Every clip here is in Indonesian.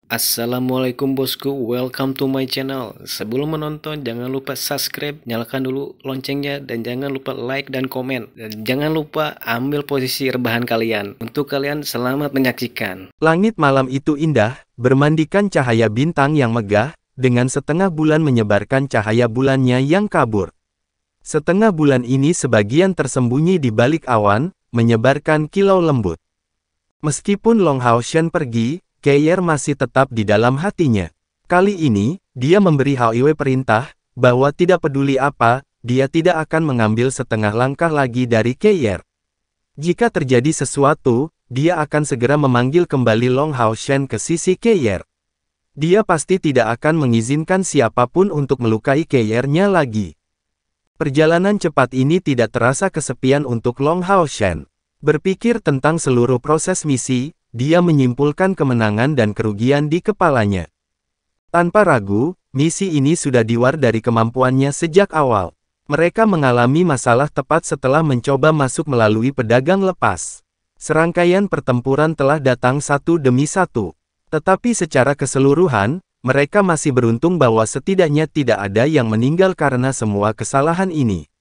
Assalamualaikum bosku, welcome to my channel. Sebelum menonton, jangan lupa subscribe, nyalakan dulu loncengnya, dan jangan lupa like dan komen. Dan jangan lupa ambil posisi rebahan kalian. Untuk kalian, selamat menyaksikan. Langit malam itu indah, bermandikan cahaya bintang yang megah, dengan setengah bulan menyebarkan cahaya bulannya yang kabur. Setengah bulan ini sebagian tersembunyi di balik awan, menyebarkan kilau lembut. Meskipun Long Hao Shen pergi, Keyer masih tetap di dalam hatinya. Kali ini, dia memberi Hao Iwe perintah, bahwa tidak peduli apa, dia tidak akan mengambil setengah langkah lagi dari Keyer. Jika terjadi sesuatu, dia akan segera memanggil kembali Long Hao Shen ke sisi Keyer. Dia pasti tidak akan mengizinkan siapapun untuk melukai Keyernya lagi. Perjalanan cepat ini tidak terasa kesepian untuk Long Hao Shen. Berpikir tentang seluruh proses misi, dia menyimpulkan kemenangan dan kerugian di kepalanya. Tanpa ragu, misi ini sudah di luar dari kemampuannya sejak awal. Mereka mengalami masalah tepat setelah mencoba masuk melalui pedagang lepas. Serangkaian pertempuran telah datang satu demi satu. Tetapi secara keseluruhan, mereka masih beruntung bahwa setidaknya tidak ada yang meninggal karena semua kesalahan ini.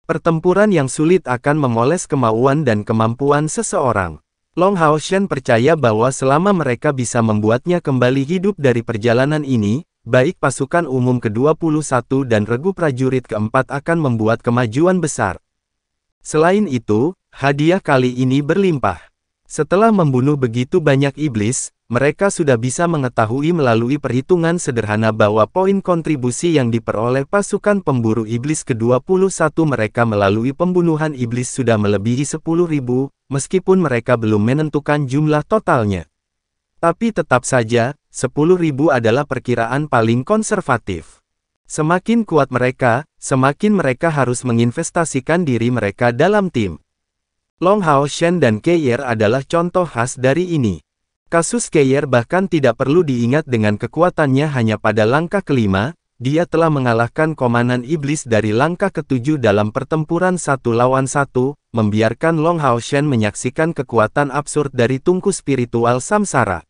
Pertempuran yang sulit akan memoles kemauan dan kemampuan seseorang. Long Hao Shen percaya bahwa selama mereka bisa membuatnya kembali hidup dari perjalanan ini, baik pasukan umum ke-21 dan regu prajurit keempat akan membuat kemajuan besar. Selain itu, hadiah kali ini berlimpah. Setelah membunuh begitu banyak iblis, mereka sudah bisa mengetahui melalui perhitungan sederhana bahwa poin kontribusi yang diperoleh pasukan pemburu iblis ke-21 mereka melalui pembunuhan iblis sudah melebihi 10.000, meskipun mereka belum menentukan jumlah totalnya. Tapi tetap saja, 10.000 adalah perkiraan paling konservatif. Semakin kuat mereka, semakin mereka harus menginvestasikan diri mereka dalam tim. Long Hao Shen dan Keyer adalah contoh khas dari ini. Kasus Keyer bahkan tidak perlu diingat dengan kekuatannya hanya pada langkah kelima, dia telah mengalahkan komandan iblis dari langkah ketujuh dalam pertempuran 1 lawan 1, membiarkan Long Hao Shen menyaksikan kekuatan absurd dari tungku spiritual samsara.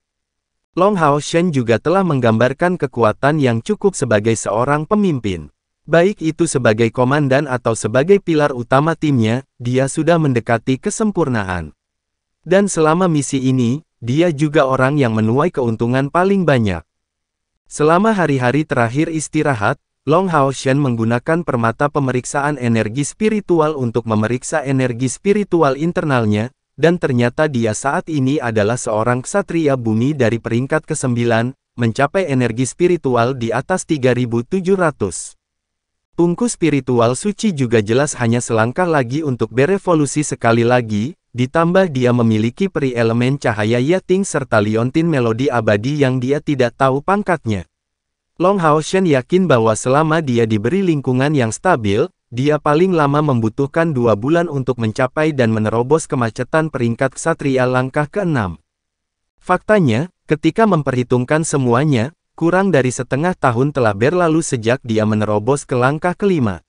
Long Hao Shen juga telah menggambarkan kekuatan yang cukup sebagai seorang pemimpin. Baik itu sebagai komandan atau sebagai pilar utama timnya, dia sudah mendekati kesempurnaan. Dan selama misi ini, dia juga orang yang menuai keuntungan paling banyak. Selama hari-hari terakhir istirahat, Long Hao Shen menggunakan permata pemeriksaan energi spiritual untuk memeriksa energi spiritual internalnya, dan ternyata dia saat ini adalah seorang ksatria bumi dari peringkat ke-9, mencapai energi spiritual di atas 3.700. Tungku spiritual suci juga jelas hanya selangkah lagi untuk berevolusi sekali lagi, ditambah dia memiliki peri elemen cahaya Yating serta liontin melodi abadi yang dia tidak tahu pangkatnya. Long Hao Shen yakin bahwa selama dia diberi lingkungan yang stabil, dia paling lama membutuhkan 2 bulan untuk mencapai dan menerobos kemacetan peringkat ksatria langkah ke-6. Faktanya, ketika memperhitungkan semuanya, kurang dari setengah tahun telah berlalu sejak dia menerobos ke langkah ke-5.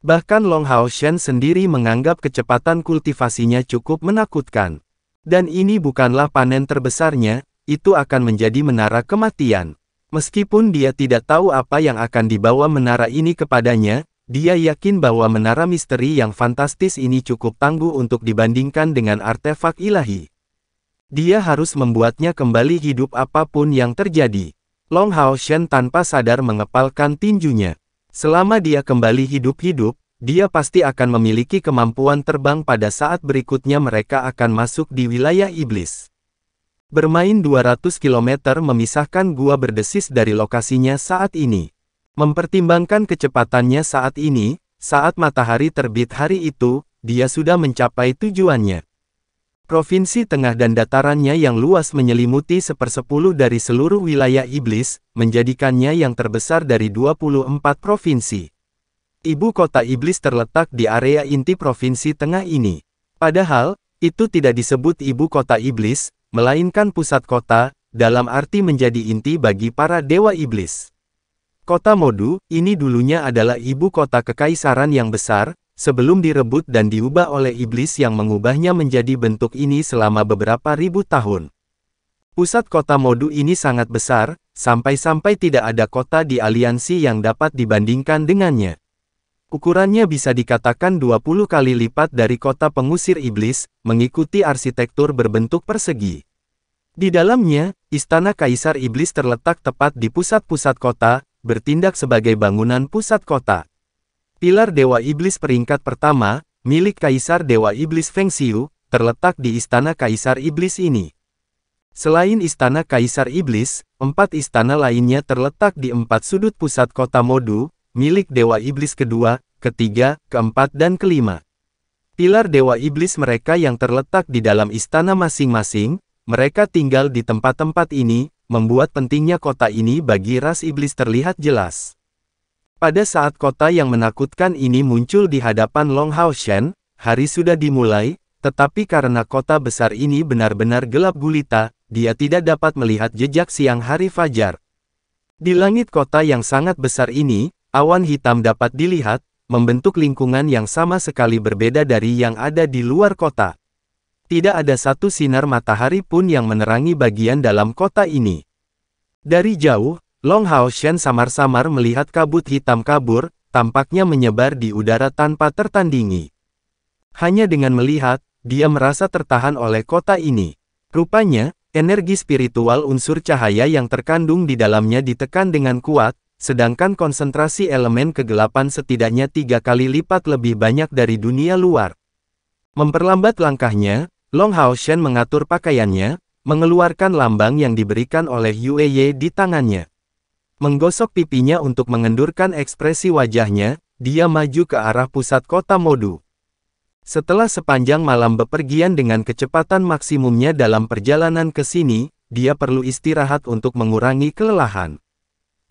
Bahkan Long Hao Shen sendiri menganggap kecepatan kultivasinya cukup menakutkan. Dan ini bukanlah panen terbesarnya, itu akan menjadi menara kematian. Meskipun dia tidak tahu apa yang akan dibawa menara ini kepadanya, dia yakin bahwa menara misteri yang fantastis ini cukup tangguh untuk dibandingkan dengan artefak ilahi. Dia harus membuatnya kembali hidup apapun yang terjadi. Long Hao Shen tanpa sadar mengepalkan tinjunya. Selama dia kembali hidup-hidup, dia pasti akan memiliki kemampuan terbang pada saat berikutnya mereka akan masuk di wilayah iblis. Bermain 200 km memisahkan gua berdesis dari lokasinya saat ini. Mempertimbangkan kecepatannya saat ini, saat matahari terbit hari itu, dia sudah mencapai tujuannya. Provinsi tengah dan datarannya yang luas menyelimuti 1/10 dari seluruh wilayah iblis, menjadikannya yang terbesar dari 24 provinsi. Ibu kota iblis terletak di area inti provinsi tengah ini. Padahal, itu tidak disebut ibu kota iblis, melainkan pusat kota, dalam arti menjadi inti bagi para dewa iblis. Kota Modu, ini dulunya adalah ibu kota kekaisaran yang besar, sebelum direbut dan diubah oleh iblis yang mengubahnya menjadi bentuk ini selama beberapa ribu tahun. Pusat kota Modu ini sangat besar, sampai-sampai tidak ada kota di aliansi yang dapat dibandingkan dengannya. Ukurannya bisa dikatakan 20 kali lipat dari kota pengusir iblis, mengikuti arsitektur berbentuk persegi. Di dalamnya, Istana Kaisar Iblis terletak tepat di pusat-pusat kota, bertindak sebagai bangunan pusat kota. Pilar Dewa Iblis peringkat pertama, milik Kaisar Dewa Iblis Feng Xiu, terletak di Istana Kaisar Iblis ini. Selain Istana Kaisar Iblis, 4 istana lainnya terletak di 4 sudut pusat kota Modu, milik Dewa Iblis kedua, ketiga, keempat dan kelima. Pilar Dewa Iblis mereka yang terletak di dalam istana masing-masing, mereka tinggal di tempat-tempat ini, membuat pentingnya kota ini bagi ras iblis terlihat jelas. Pada saat kota yang menakutkan ini muncul di hadapan Long Haoshan, hari sudah dimulai, tetapi karena kota besar ini benar-benar gelap gulita, dia tidak dapat melihat jejak siang hari fajar. Di langit kota yang sangat besar ini, awan hitam dapat dilihat, membentuk lingkungan yang sama sekali berbeda dari yang ada di luar kota. Tidak ada satu sinar matahari pun yang menerangi bagian dalam kota ini. Dari jauh, Long Haoshan samar-samar melihat kabut hitam kabur, tampaknya menyebar di udara tanpa tertandingi. Hanya dengan melihat, dia merasa tertahan oleh kota ini. Rupanya, energi spiritual unsur cahaya yang terkandung di dalamnya ditekan dengan kuat, sedangkan konsentrasi elemen kegelapan setidaknya 3 kali lipat lebih banyak dari dunia luar. Memperlambat langkahnya, Long Haoshan mengatur pakaiannya, mengeluarkan lambang yang diberikan oleh Yueye di tangannya. Menggosok pipinya untuk mengendurkan ekspresi wajahnya, dia maju ke arah pusat kota Modu. Setelah sepanjang malam bepergian dengan kecepatan maksimumnya dalam perjalanan ke sini, dia perlu istirahat untuk mengurangi kelelahan.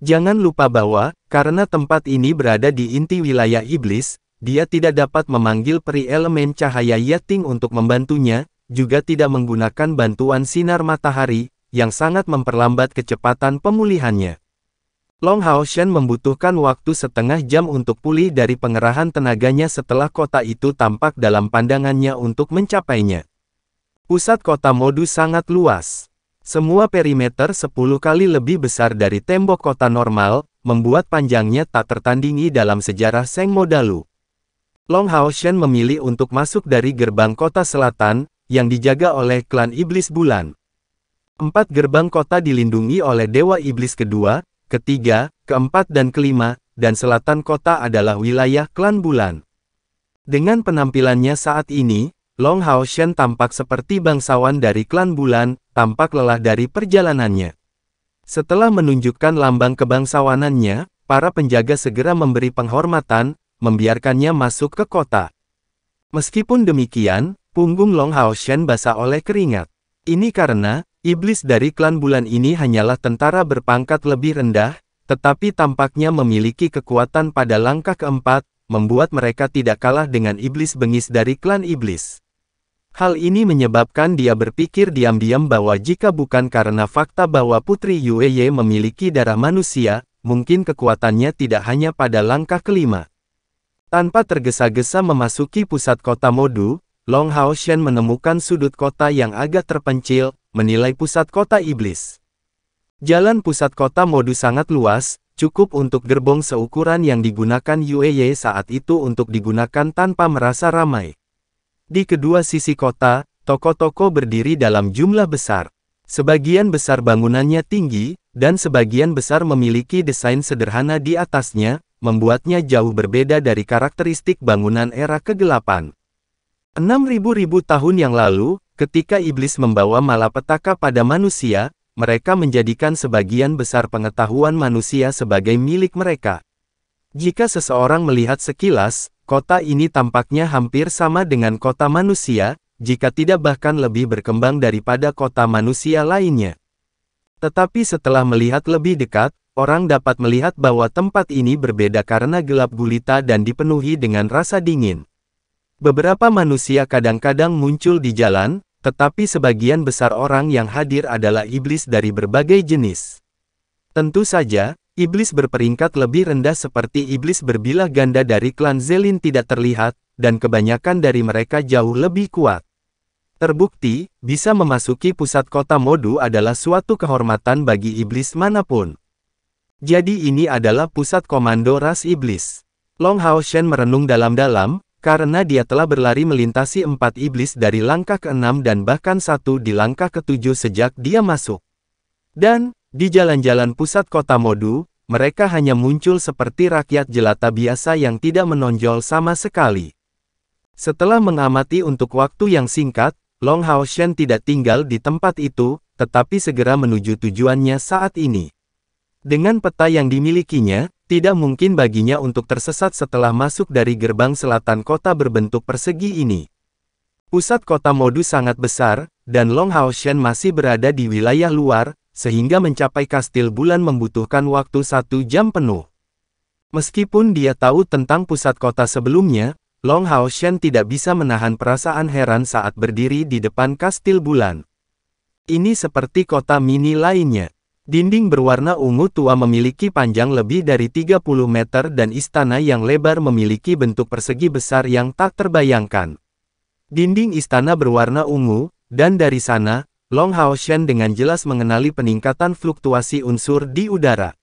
Jangan lupa bahwa, karena tempat ini berada di inti wilayah iblis, dia tidak dapat memanggil peri elemen cahaya Yating untuk membantunya, juga tidak menggunakan bantuan sinar matahari, yang sangat memperlambat kecepatan pemulihannya. Long Haoshan membutuhkan waktu setengah jam untuk pulih dari pengerahan tenaganya setelah kota itu tampak dalam pandangannya untuk mencapainya. Pusat kota Modu sangat luas. Semua perimeter 10 kali lebih besar dari tembok kota normal, membuat panjangnya tak tertandingi dalam sejarah Seng Modalu. Long Haoshan memilih untuk masuk dari gerbang kota selatan, yang dijaga oleh klan Iblis Bulan. 4 gerbang kota dilindungi oleh Dewa Iblis kedua, ketiga, keempat dan kelima, dan selatan kota adalah wilayah klan Bulan. Dengan penampilannya saat ini, Long Haoshan tampak seperti bangsawan dari klan Bulan, tampak lelah dari perjalanannya. Setelah menunjukkan lambang kebangsawanannya, para penjaga segera memberi penghormatan, membiarkannya masuk ke kota. Meskipun demikian, punggung Long Haoshan basah oleh keringat. Ini karena, iblis dari klan Bulan ini hanyalah tentara berpangkat lebih rendah, tetapi tampaknya memiliki kekuatan pada langkah keempat, membuat mereka tidak kalah dengan iblis bengis dari klan iblis. Hal ini menyebabkan dia berpikir diam-diam bahwa jika bukan karena fakta bahwa Putri Yueye memiliki darah manusia, mungkin kekuatannya tidak hanya pada langkah kelima. Tanpa tergesa-gesa memasuki pusat kota Modu, Long Haoshan menemukan sudut kota yang agak terpencil, menilai pusat kota iblis. Jalan pusat kota Modu sangat luas, cukup untuk gerbong seukuran yang digunakan Yueye saat itu untuk digunakan tanpa merasa ramai. Di kedua sisi kota, toko-toko berdiri dalam jumlah besar. Sebagian besar bangunannya tinggi, dan sebagian besar memiliki desain sederhana di atasnya, membuatnya jauh berbeda dari karakteristik bangunan era kegelapan. 6.000 tahun yang lalu, ketika iblis membawa malapetaka pada manusia, mereka menjadikan sebagian besar pengetahuan manusia sebagai milik mereka. Jika seseorang melihat sekilas, kota ini tampaknya hampir sama dengan kota manusia, jika tidak bahkan lebih berkembang daripada kota manusia lainnya. Tetapi setelah melihat lebih dekat, orang dapat melihat bahwa tempat ini berbeda karena gelap gulita dan dipenuhi dengan rasa dingin. Beberapa manusia kadang-kadang muncul di jalan, tetapi sebagian besar orang yang hadir adalah iblis dari berbagai jenis. Tentu saja, iblis berperingkat lebih rendah seperti iblis berbilah ganda dari klan Zelin tidak terlihat, dan kebanyakan dari mereka jauh lebih kuat. Terbukti, bisa memasuki pusat kota Modu adalah suatu kehormatan bagi iblis manapun. Jadi ini adalah pusat komando ras iblis. Long Hao Shen merenung dalam-dalam, karena dia telah berlari melintasi 4 iblis dari langkah ke-6 dan bahkan 1 di langkah ke-7 sejak dia masuk. Dan, di jalan-jalan pusat kota Modu, mereka hanya muncul seperti rakyat jelata biasa yang tidak menonjol sama sekali. Setelah mengamati untuk waktu yang singkat, Long Hao Shen tidak tinggal di tempat itu, tetapi segera menuju tujuannya saat ini. Dengan peta yang dimilikinya, tidak mungkin baginya untuk tersesat setelah masuk dari gerbang selatan kota berbentuk persegi ini. Pusat kota Modu sangat besar, dan Long Hao Shen masih berada di wilayah luar, sehingga mencapai kastil bulan membutuhkan waktu 1 jam penuh. Meskipun dia tahu tentang pusat kota sebelumnya, Long Hao Shen tidak bisa menahan perasaan heran saat berdiri di depan kastil bulan. Ini seperti kota mini lainnya. Dinding berwarna ungu tua memiliki panjang lebih dari 30 meter dan istana yang lebar memiliki bentuk persegi besar yang tak terbayangkan. Dinding istana berwarna ungu, dan dari sana, Long Hao Shen dengan jelas mengenali peningkatan fluktuasi unsur di udara.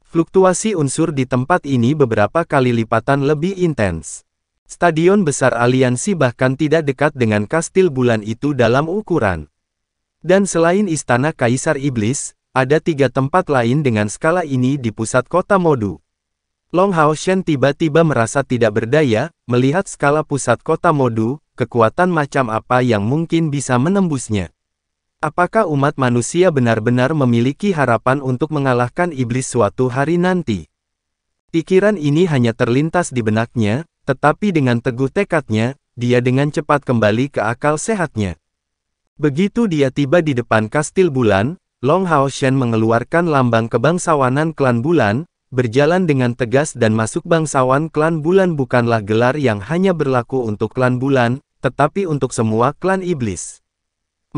Fluktuasi unsur di tempat ini beberapa kali lipatan lebih intens. Stadion besar aliansi bahkan tidak dekat dengan kastil bulan itu dalam ukuran. Dan selain istana Kaisar Iblis, ada 3 tempat lain dengan skala ini di pusat kota Modu. Long Hao Shen tiba-tiba merasa tidak berdaya, melihat skala pusat kota Modu, kekuatan macam apa yang mungkin bisa menembusnya. Apakah umat manusia benar-benar memiliki harapan untuk mengalahkan iblis suatu hari nanti? Pikiran ini hanya terlintas di benaknya, tetapi dengan teguh tekadnya, dia dengan cepat kembali ke akal sehatnya. Begitu dia tiba di depan kastil bulan, Long Hao Shen mengeluarkan lambang kebangsawanan klan bulan, berjalan dengan tegas dan masuk bangsawan klan bulan bukanlah gelar yang hanya berlaku untuk klan bulan, tetapi untuk semua klan iblis.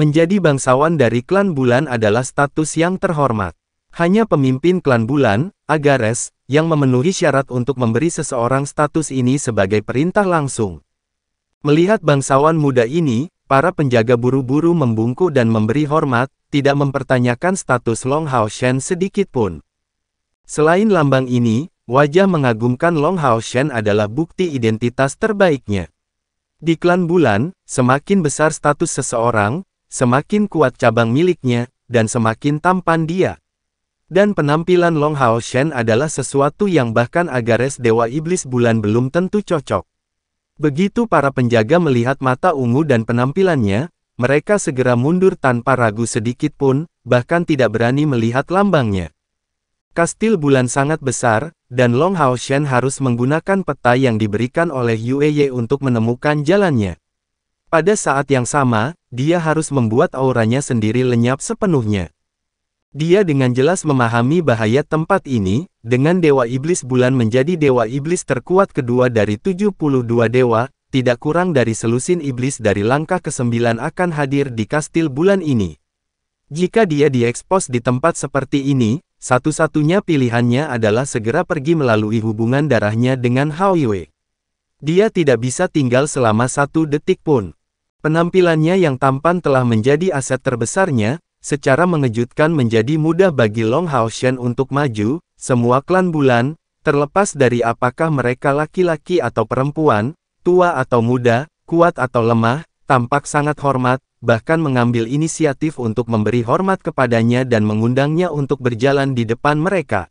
Menjadi bangsawan dari klan bulan adalah status yang terhormat. Hanya pemimpin klan bulan, Agares, yang memenuhi syarat untuk memberi seseorang status ini sebagai perintah langsung. Melihat bangsawan muda ini, para penjaga buru-buru membungkuk dan memberi hormat, tidak mempertanyakan status Long Hao Shen sedikit pun. Selain lambang ini, wajah mengagumkan Long Hao Shen adalah bukti identitas terbaiknya. Di klan bulan, semakin besar status seseorang, semakin kuat cabang miliknya, dan semakin tampan dia. Dan penampilan Long Hao Shen adalah sesuatu yang bahkan Agares Dewa Iblis Bulan belum tentu cocok. Begitu para penjaga melihat mata ungu dan penampilannya, mereka segera mundur tanpa ragu sedikit pun, bahkan tidak berani melihat lambangnya. Kastil bulan sangat besar, dan Long Hao Shen harus menggunakan peta yang diberikan oleh Yue Ye untuk menemukan jalannya. Pada saat yang sama, dia harus membuat auranya sendiri lenyap sepenuhnya. Dia dengan jelas memahami bahaya tempat ini, dengan Dewa Iblis Bulan menjadi Dewa Iblis terkuat kedua dari 72 dewa, tidak kurang dari selusin iblis dari langkah ke-9 akan hadir di kastil bulan ini. Jika dia diekspos di tempat seperti ini, satu-satunya pilihannya adalah segera pergi melalui hubungan darahnya dengan Hao Yue. Dia tidak bisa tinggal selama 1 detik pun. Penampilannya yang tampan telah menjadi aset terbesarnya, secara mengejutkan menjadi mudah bagi Long Hao Shen untuk maju, semua klan bulan, terlepas dari apakah mereka laki-laki atau perempuan, tua atau muda, kuat atau lemah, tampak sangat hormat, bahkan mengambil inisiatif untuk memberi hormat kepadanya dan mengundangnya untuk berjalan di depan mereka.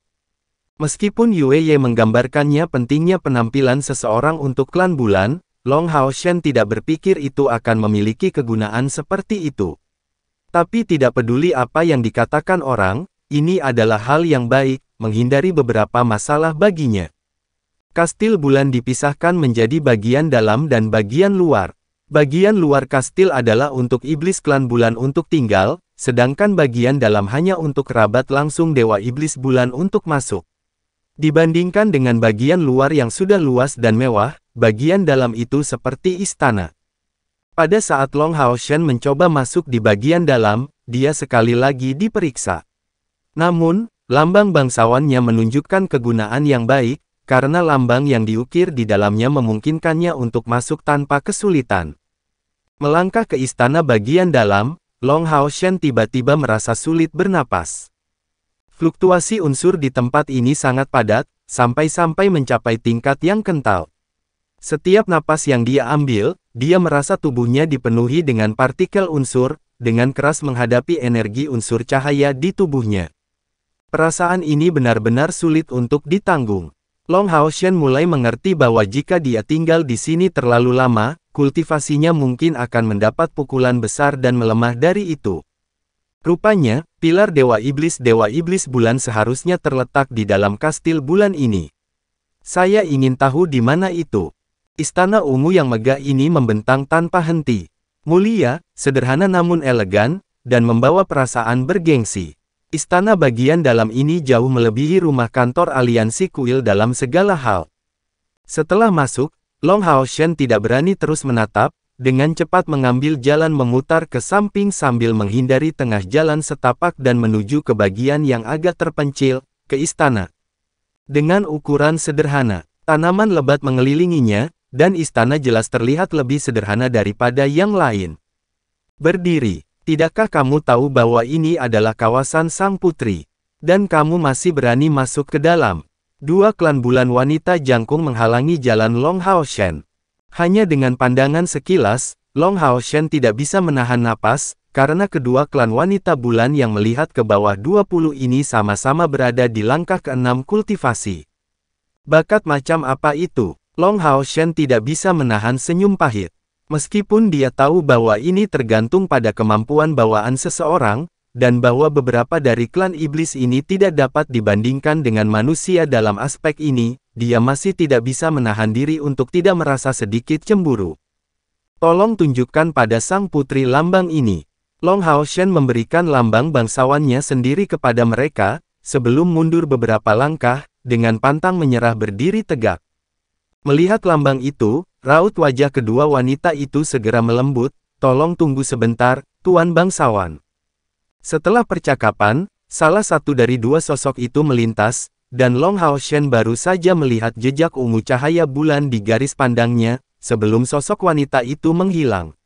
Meskipun Yue Ye menggambarkannya pentingnya penampilan seseorang untuk klan bulan, Long Hao Shen tidak berpikir itu akan memiliki kegunaan seperti itu. Tapi tidak peduli apa yang dikatakan orang, ini adalah hal yang baik, menghindari beberapa masalah baginya. Kastil bulan dipisahkan menjadi bagian dalam dan bagian luar. Bagian luar kastil adalah untuk iblis klan bulan untuk tinggal, sedangkan bagian dalam hanya untuk kerabat langsung Dewa Iblis Bulan untuk masuk. Dibandingkan dengan bagian luar yang sudah luas dan mewah, bagian dalam itu seperti istana. Pada saat Long Hao Shen mencoba masuk di bagian dalam, dia sekali lagi diperiksa. Namun, lambang bangsawannya menunjukkan kegunaan yang baik, karena lambang yang diukir di dalamnya memungkinkannya untuk masuk tanpa kesulitan. Melangkah ke istana bagian dalam, Long Hao Shen tiba-tiba merasa sulit bernapas. Fluktuasi unsur di tempat ini sangat padat, sampai-sampai mencapai tingkat yang kental. Setiap napas yang dia ambil, dia merasa tubuhnya dipenuhi dengan partikel unsur, dengan keras menghadapi energi unsur cahaya di tubuhnya. Perasaan ini benar-benar sulit untuk ditanggung. Long Hao Shen mulai mengerti bahwa jika dia tinggal di sini terlalu lama, kultivasinya mungkin akan mendapat pukulan besar dan melemah dari itu. Rupanya, pilar Dewa Iblis Bulan seharusnya terletak di dalam kastil bulan ini. Saya ingin tahu di mana itu. Istana ungu yang megah ini membentang tanpa henti. Mulia, sederhana namun elegan, dan membawa perasaan bergengsi. Istana bagian dalam ini jauh melebihi rumah kantor aliansi kuil dalam segala hal. Setelah masuk, Long Hao Shen tidak berani terus menatap, dengan cepat mengambil jalan memutar ke samping sambil menghindari tengah jalan setapak dan menuju ke bagian yang agak terpencil, ke istana. Dengan ukuran sederhana, tanaman lebat mengelilinginya, dan istana jelas terlihat lebih sederhana daripada yang lain. Berdiri. Tidakkah kamu tahu bahwa ini adalah kawasan Sang Putri? Dan kamu masih berani masuk ke dalam? Dua klan bulan wanita jangkung menghalangi jalan Long Hao Shen. Hanya dengan pandangan sekilas, Long Hao Shen tidak bisa menahan napas, karena kedua klan wanita bulan yang melihat ke bawah 20 ini sama-sama berada di langkah ke-6 kultivasi. Bakat macam apa itu? Long Hao Shen tidak bisa menahan senyum pahit. Meskipun dia tahu bahwa ini tergantung pada kemampuan bawaan seseorang, dan bahwa beberapa dari klan iblis ini tidak dapat dibandingkan dengan manusia dalam aspek ini, dia masih tidak bisa menahan diri untuk tidak merasa sedikit cemburu. Tolong tunjukkan pada Sang Putri lambang ini. Long Hao Shen memberikan lambang bangsawannya sendiri kepada mereka, sebelum mundur beberapa langkah, dengan pantang menyerah berdiri tegak. Melihat lambang itu, raut wajah kedua wanita itu segera melembut, "Tolong tunggu sebentar, Tuan Bangsawan." Setelah percakapan, salah satu dari dua sosok itu melintas, dan Long Hao Shen baru saja melihat jejak ungu cahaya bulan di garis pandangnya, sebelum sosok wanita itu menghilang.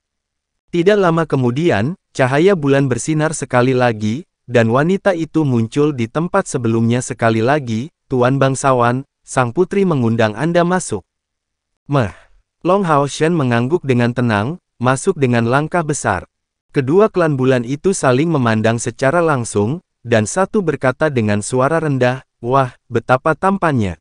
Tidak lama kemudian, cahaya bulan bersinar sekali lagi, dan wanita itu muncul di tempat sebelumnya sekali lagi. "Tuan Bangsawan, Sang Putri mengundang Anda masuk." Long Hao Shen mengangguk dengan tenang, masuk dengan langkah besar. Kedua klan bulan itu saling memandang secara langsung, dan satu berkata dengan suara rendah, "Wah, betapa tampannya.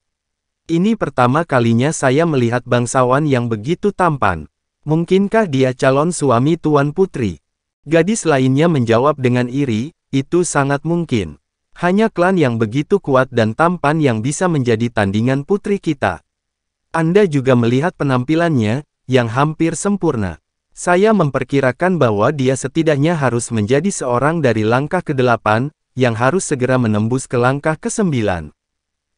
Ini pertama kalinya saya melihat bangsawan yang begitu tampan. Mungkinkah dia calon suami Tuan Putri?" Gadis lainnya menjawab dengan iri, "Itu sangat mungkin. Hanya klan yang begitu kuat dan tampan yang bisa menjadi tandingan putri kita. Anda juga melihat penampilannya, yang hampir sempurna. Saya memperkirakan bahwa dia setidaknya harus menjadi seorang dari langkah ke-8, yang harus segera menembus ke langkah ke-9.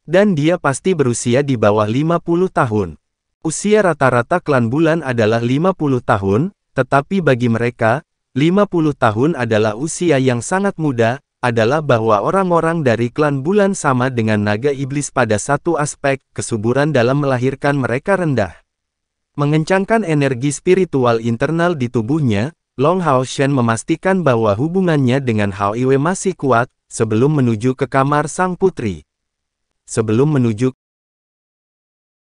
Dan dia pasti berusia di bawah 50 tahun. Usia rata-rata klan bulan adalah 50 tahun, tetapi bagi mereka, 50 tahun adalah usia yang sangat muda, adalah bahwa orang-orang dari klan bulan sama dengan naga iblis pada satu aspek, kesuburan dalam melahirkan mereka rendah. Mengencangkan energi spiritual internal di tubuhnya, Long Hao Shen memastikan bahwa hubungannya dengan Hao Iwe masih kuat, sebelum menuju ke kamar Sang Putri. Sebelum menuju